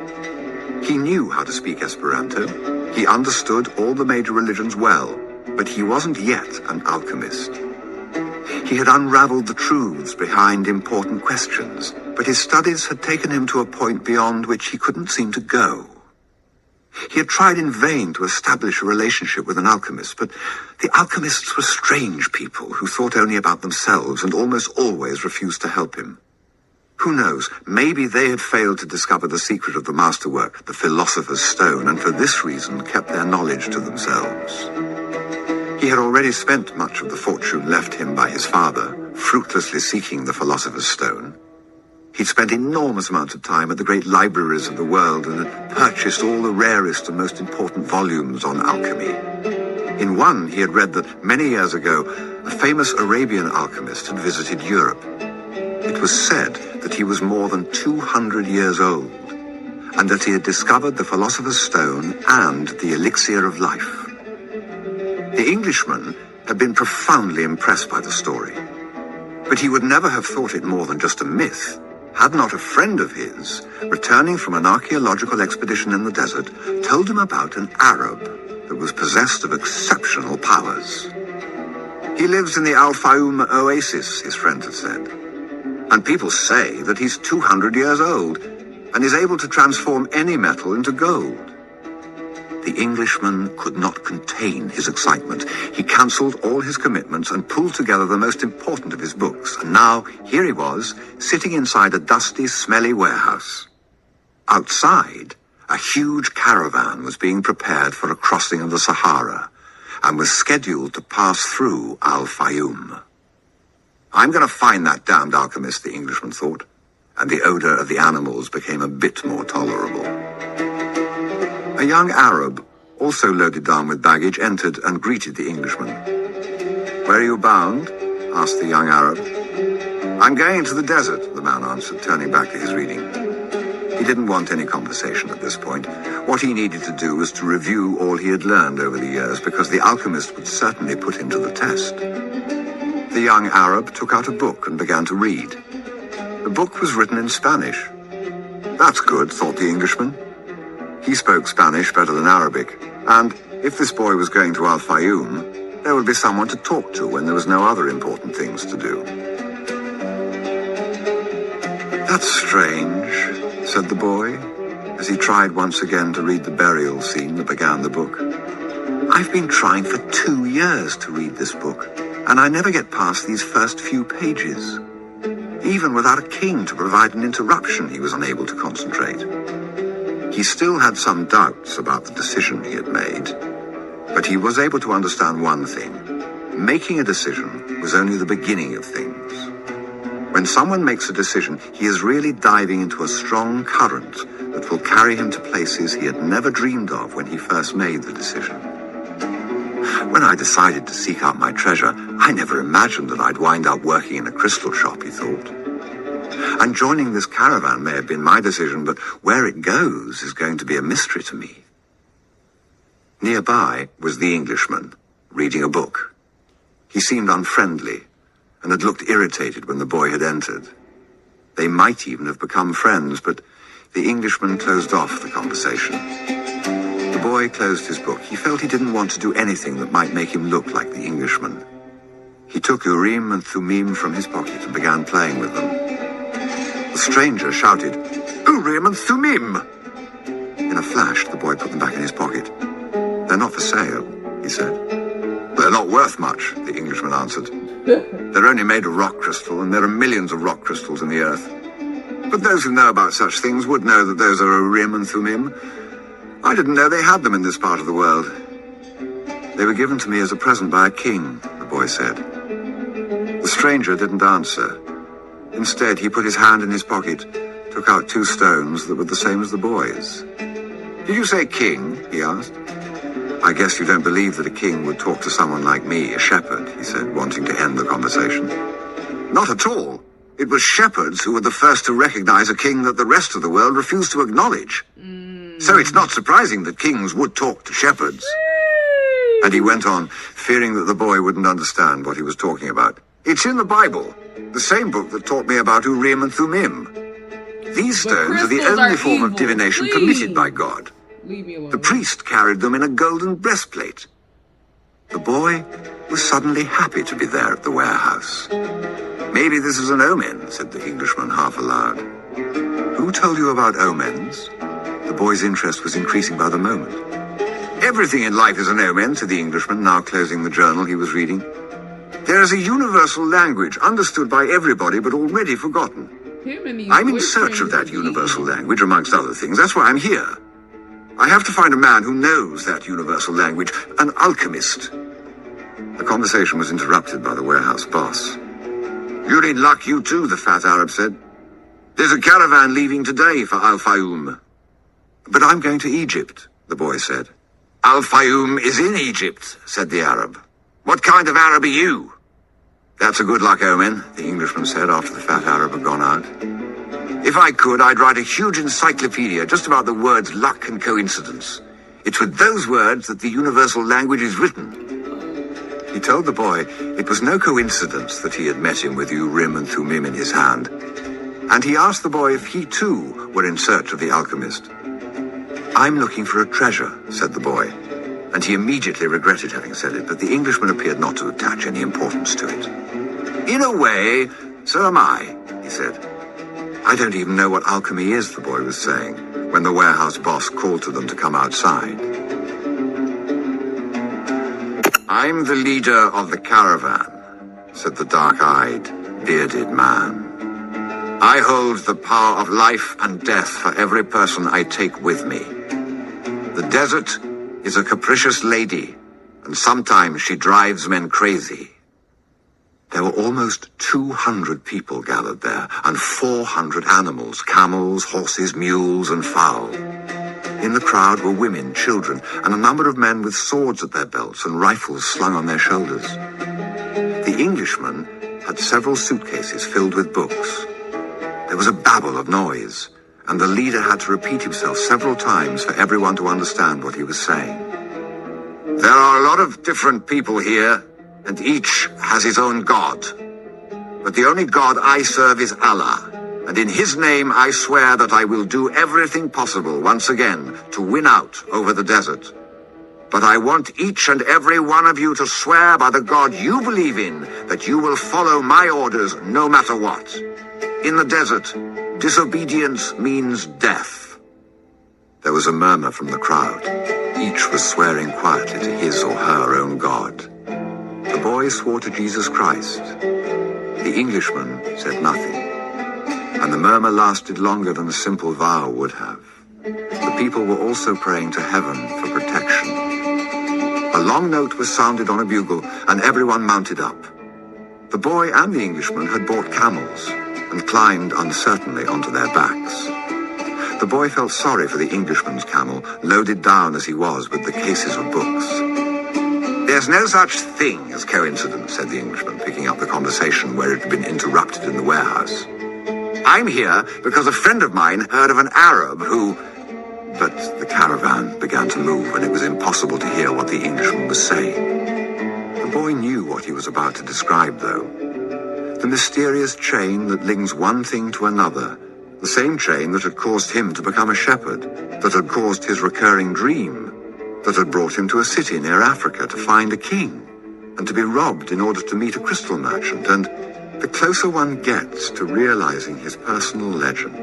B: He knew how to speak Esperanto. He understood all the major religions well, but he wasn't yet an alchemist. He had unraveled the truths behind important questions, but his studies had taken him to a point beyond which he couldn't seem to go. He had tried in vain to establish a relationship with an alchemist, but the alchemists were strange people who thought only about themselves and almost always refused to help him. Who knows, maybe they had failed to discover the secret of the masterwork, the philosopher's stone, and for this reason kept their knowledge to themselves. He had already spent much of the fortune left him by his father, fruitlessly seeking the philosopher's stone. He'd spent enormous amounts of time at the great libraries of the world and had purchased all the rarest and most important volumes on alchemy. In one, he had read that many years ago, a famous Arabian alchemist had visited Europe. It was said that he was more than 200 years old, and that he had discovered the philosopher's stone and the elixir of life. The Englishman had been profoundly impressed by the story, but he would never have thought it more than just a myth, had not a friend of his, returning from an archaeological expedition in the desert, told him about an Arab that was possessed of exceptional powers. He lives in the Al-Fayoum oasis, his friend had said, and people say that he's 200 years old and is able to transform any metal into gold. The Englishman could not contain his excitement. He cancelled all his commitments and pulled together the most important of his books. And now, here he was, sitting inside a dusty, smelly warehouse. Outside, a huge caravan was being prepared for a crossing of the Sahara and was scheduled to pass through Al-Fayoum. I'm going to find that damned alchemist, the Englishman thought, and the odor of the animals became a bit more tolerable. A young Arab, also loaded down with baggage, entered and greeted the Englishman. "Where are you bound?" asked the young Arab. "I'm going into the desert," the man answered, turning back to his reading. He didn't want any conversation at this point. What he needed to do was to review all he had learned over the years, because the alchemist would certainly put him to the test. The young Arab took out a book and began to read. The book was written in Spanish. That's good, thought the Englishman. He spoke Spanish better than Arabic, and if this boy was going to Al-Fayoum, there would be someone to talk to when there was no other important things to do. "That's strange," said the boy, as he tried once again to read the burial scene that began the book. "I've been trying for 2 years to read this book, and I never get past these first few pages. Even without a king to provide an interruption, he was unable to concentrate." He still had some doubts about the decision he had made, but he was able to understand one thing. Making a decision was only the beginning of things. When someone makes a decision, he is really diving into a strong current that will carry him to places he had never dreamed of when he first made the decision. "When I decided to seek out my treasure, I never imagined that I'd wind up working in a crystal shop," he thought. "And joining this caravan may have been my decision, but where it goes is going to be a mystery to me." Nearby was the Englishman, reading a book. He seemed unfriendly, and had looked irritated when the boy had entered. They might even have become friends, but the Englishman closed off the conversation. The boy closed his book. He felt he didn't want to do anything that might make him look like the Englishman. He took Urim and Thummim from his pocket and began playing with them. The stranger shouted, "Urim and Thummim!" In a flash, the boy put them back in his pocket. "They're not for sale," he said. "They're not worth much," the Englishman answered. "They're only made of rock crystal, and there are millions of rock crystals in the earth. But those who know about such things would know that those are Urim and Thummim. I didn't know they had them in this part of the world." "They were given to me as a present by a king," the boy said. The stranger didn't answer. Instead, he put his hand in his pocket, took out 2 stones that were the same as the boy's. "Did you say king?" he asked. "I guess you don't believe that a king would talk to someone like me, a shepherd," he said, wanting to end the conversation. "Not at all. It was shepherds who were the first to recognize a king that the rest of the world refused to acknowledge. So it's not surprising that kings would talk to shepherds." And he went on, fearing that the boy wouldn't understand what he was talking about. "It's in the Bible, the same book that taught me about Urim and Thummim. These stones are the
A: crystals
B: only
A: are
B: form of
A: evil.
B: divination
A: Please.
B: permitted by God.
A: Leave me alone.
B: The priest carried them in a golden breastplate." The boy was suddenly happy to be there at the warehouse. "Maybe this is an omen," said the Englishman half aloud. "Who told you about omens?" The boy's interest was increasing by the moment. Everything in life is an omen, said the Englishman, now closing the journal he was reading. There is a universal language, understood by everybody, but already forgotten. I'm in search of that universal language, amongst other things. That's why I'm here. I have to find a man who knows that universal language, an alchemist. The conversation was interrupted by the warehouse boss. You're in luck, you too, the fat Arab said. There's a caravan leaving today for Al-Fayoum. But I'm going to Egypt, the boy said. Al-Fayoum is in Egypt, said the Arab. What kind of Arab are you? That's a good luck omen, the Englishman said after the fat Arab had gone out. If I could, I'd write a huge encyclopedia just about the words luck and coincidence. It's with those words that the universal language is written. He told the boy it was no coincidence that he had met him with Urim and Thummim in his hand. And he asked the boy if he too were in search of the alchemist. I'm looking for a treasure, said the boy. And he immediately regretted having said it, but the Englishman appeared not to attach any importance to it. In a way, so am I, he said. I don't even know what alchemy is, the boy was saying, when the warehouse boss called to them to come outside. I'm the leader of the caravan, said the dark-eyed, bearded man. I hold the power of life and death for every person I take with me. The desert is a capricious lady, and sometimes she drives men crazy. There were almost 200 people gathered there, and 400 animals, camels, horses, mules, and fowl. In the crowd were women, children, and a number of men with swords at their belts and rifles slung on their shoulders. The Englishman had several suitcases filled with books. There was a babble of noise, and the leader had to repeat himself several times for everyone to understand what he was saying. There are a lot of different people here, and each has his own god. But the only God I serve is Allah, and in his name I swear that I will do everything possible once again to win out over the desert. But I want each and every one of you to swear by the God you believe in that you will follow my orders no matter what. In the desert, disobedience means death. There was a murmur from the crowd. Each was swearing quietly to his or her own God. The boy swore to Jesus Christ. The Englishman said nothing. And the murmur lasted longer than a simple vow would have. The people were also praying to heaven for protection. A long note was sounded on a bugle, and everyone mounted up. The boy and the Englishman had bought camels and climbed uncertainly onto their backs. The boy felt sorry for the Englishman's camel, loaded down as he was with the cases of books. There's no such thing as coincidence, said the Englishman, picking up the conversation where it had been interrupted in the warehouse. I'm here because a friend of mine heard of an Arab who... But the caravan began to move, and it was impossible to hear what the Englishman was saying. The boy knew what he was about to describe, though. The mysterious chain that links one thing to another, the same chain that had caused him to become a shepherd, that had caused his recurring dream, that had brought him to a city near Africa to find a king, and to be robbed in order to meet a crystal merchant. And the closer one gets to realizing his personal legend,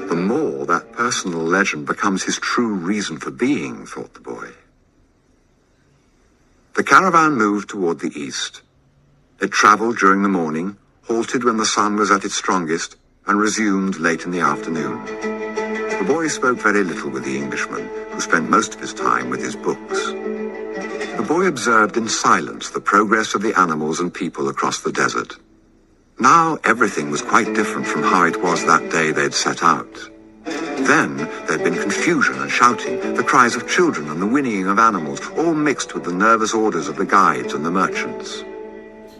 B: the more that personal legend becomes his true reason for being, thought the boy. The caravan moved toward the east. It traveled during the morning, halted when the sun was at its strongest, and resumed late in the afternoon. The boy spoke very little with the Englishman, who spent most of his time with his books. The boy observed in silence the progress of the animals and people across the desert. Now everything was quite different from how it was that day they'd set out. Then there'd been confusion and shouting, the cries of children and the whinnying of animals, all mixed with the nervous orders of the guides and the merchants.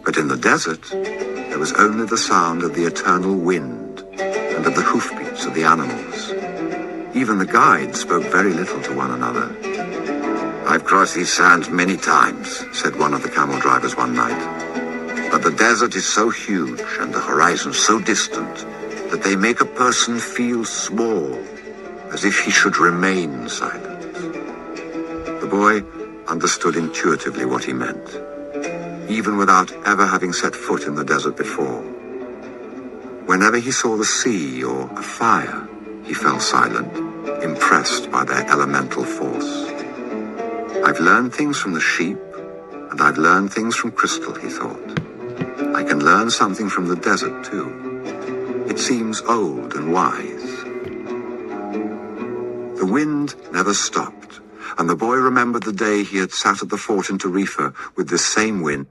B: But in the desert, there was only the sound of the eternal wind and of the hoofbeats of the animals. Even the guides spoke very little to one another. I've crossed these sands many times, said one of the camel drivers one night. But the desert is so huge and the horizon so distant that they make a person feel small, as if he should remain silent. The boy understood intuitively what he meant, even without ever having set foot in the desert before. Whenever he saw the sea or a fire, he fell silent. impressed by their elemental force. I've learned things from the sheep, and I've learned things from Crystal, he thought. I can learn something from the desert, too. It seems old and wise. The wind never stopped, and the boy remembered the day he had sat at the fort in Tarifa with this same wind.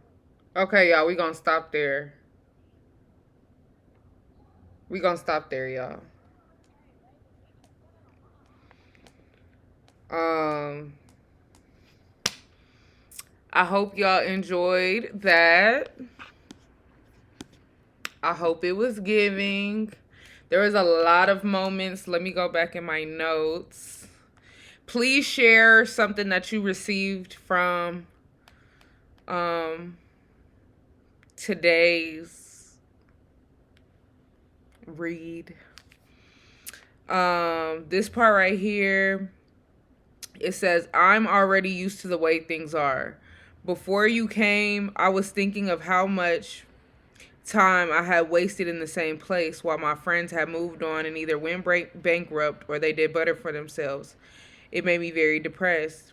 A: Okay, y'all, we gonna stop there. We gonna stop there, y'all. I hope y'all enjoyed that. I hope it was giving. There was a lot of moments. Let me go back in my notes. Please share something that you received from today's read. This part right here, it says, I'm already used to the way things are. Before you came, I was thinking of how much time I had wasted in the same place while my friends had moved on and either went bankrupt or they did better for themselves. It made me very depressed.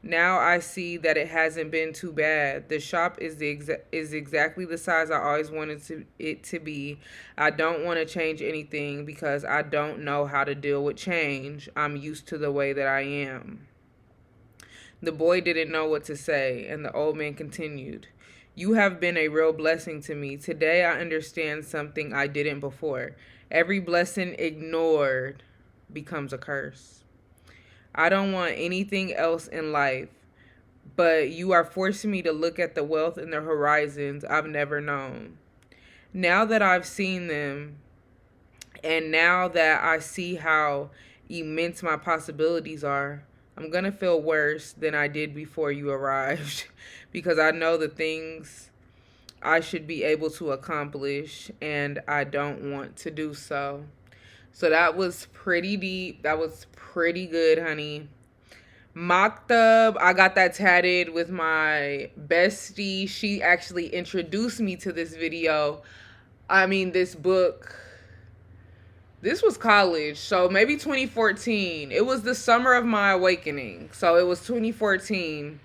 A: Now I see that it hasn't been too bad. The shop is exactly the size I always wanted it to be. I don't want to change anything because I don't know how to deal with change. I'm used to the way that I am. The boy didn't know what to say, and the old man continued. You have been a real blessing to me. Today I understand something I didn't before. Every blessing ignored becomes a curse. I don't want anything else in life, but you are forcing me to look at the wealth and the horizons I've never known. Now that I've seen them, and now that I see how immense my possibilities are, I'm going to feel worse than I did before you arrived because I know the things I should be able to accomplish and I don't want to do so. So that was pretty deep. That was pretty good, honey. Maktab, I got that tatted with my bestie. She actually introduced me to this this book. This was college, so maybe 2014. It was the summer of my awakening. So it was 2014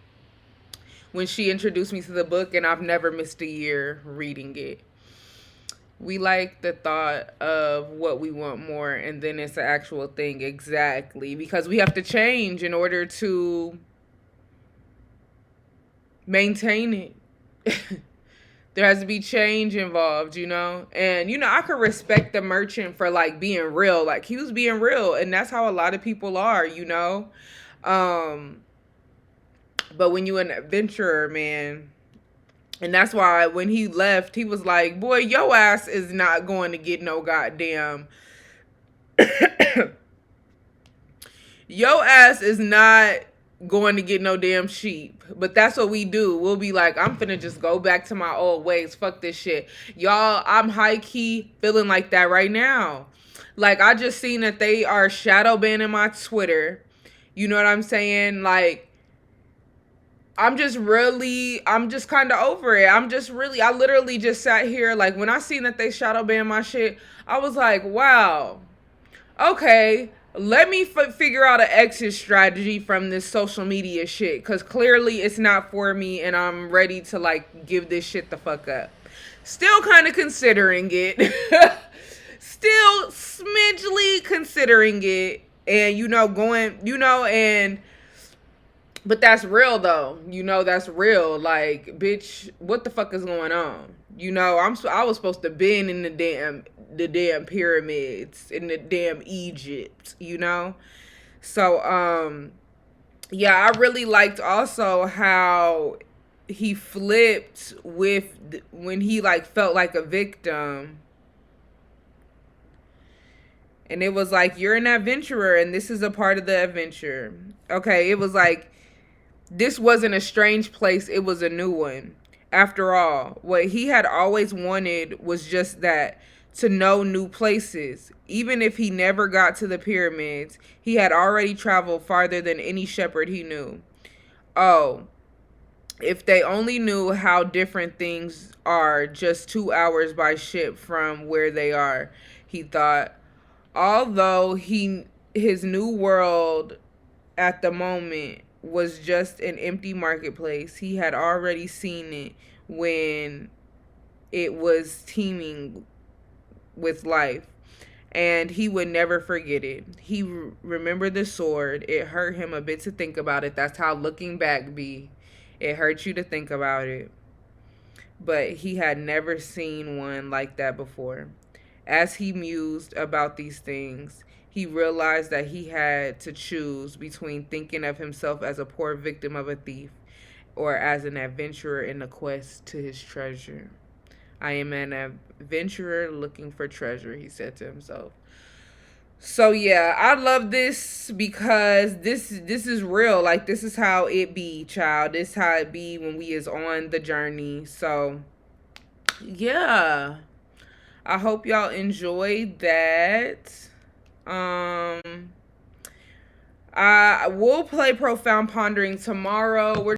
A: when she introduced me to the book, and I've never missed a year reading it. We like the thought of what we want more, and then it's an actual thing. Exactly. Because we have to change in order to maintain it. There has to be change involved, And, I could respect the merchant for, being real. He was being real. And that's how a lot of people are, But when you an adventurer, man. And that's why when he left, he was like, boy, your ass is not going to get no goddamn... Your ass is not going to get no damn sheep. But that's what we do. We'll be like, I'm finna just go back to my old ways. Fuck this shit. Y'all, I'm high-key feeling like that right now. I just seen that they are shadow banning my Twitter. You know what I'm saying? I'm just kind of over it. I literally just sat here. When I seen that they shadow banned my shit, I was like, wow. Okay, let me figure out an exit strategy from this social media shit. Because clearly it's not for me and I'm ready to give this shit the fuck up. Still kind of considering it. Still smidgely considering it. And but that's real though. That's real. Bitch, what the fuck is going on? I was supposed to been in the damn pyramids in the damn Egypt, So yeah, I really liked also how he flipped with when he felt like a victim. And it was you're an adventurer and this is a part of the adventure. Okay, it was this wasn't a strange place, it was a new one. After all, what he had always wanted was just that, to know new places. Even if he never got to the pyramids, he had already traveled farther than any shepherd he knew. Oh, if they only knew how different things are just 2 hours by ship from where they are, he thought. Although he his new world at the moment was just an empty marketplace. He had already seen it when it was teeming with life, and he would never forget it. He remembered the sword. It hurt him a bit to think about it. That's how looking back be. It hurts you to think about it. But he had never seen one like that before. As he mused about these things, he realized that he had to choose between thinking of himself as a poor victim of a thief or as an adventurer in the quest to his treasure. I am an adventurer looking for treasure, he said to himself. So yeah, I love this because this is real. Like, this is how it be, child. This how it be when we is on the journey. So yeah. I hope y'all enjoyed that. I will play Profound Pondering tomorrow. We're